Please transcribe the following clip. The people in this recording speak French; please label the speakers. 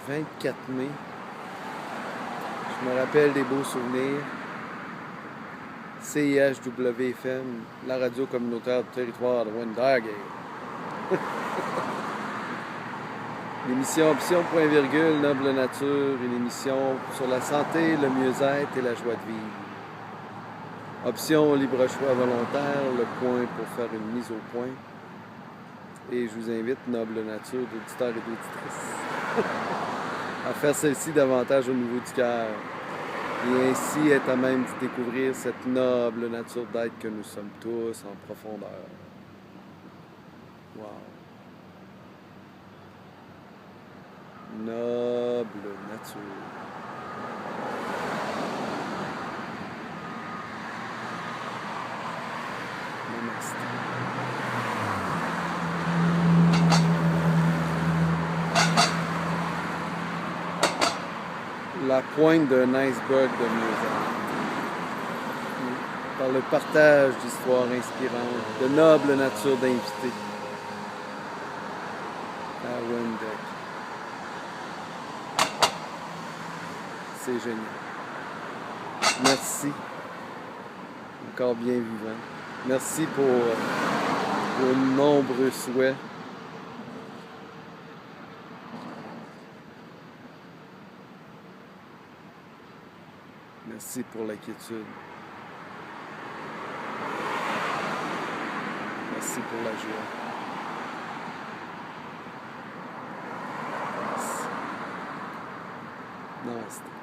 Speaker 1: 24 mai. Je me rappelle des beaux souvenirs. CIHW-FM, la radio communautaire du territoire de Wendaguet. L'émission Option Point Virgule, Noble Nature, une émission sur la santé, le mieux-être et la joie de vivre. Option libre choix volontaire, le point pour faire une mise au point. Et je vous invite, Noble Nature, d'auditeurs et d'auditrices, à faire celle-ci davantage au niveau du cœur. Et ainsi être à même de découvrir cette noble nature d'être que nous sommes tous en profondeur. Wow. Noble nature. Namasté. La pointe d'un iceberg de mieux-être. Par le partage d'histoires inspirantes, de noble nature d'invités à Wendaguet. C'est génial. Merci. Encore bien vivant. Merci pour vos nombreux souhaits. Merci pour l'inquiétude. Merci pour la joie. Merci. Namaste.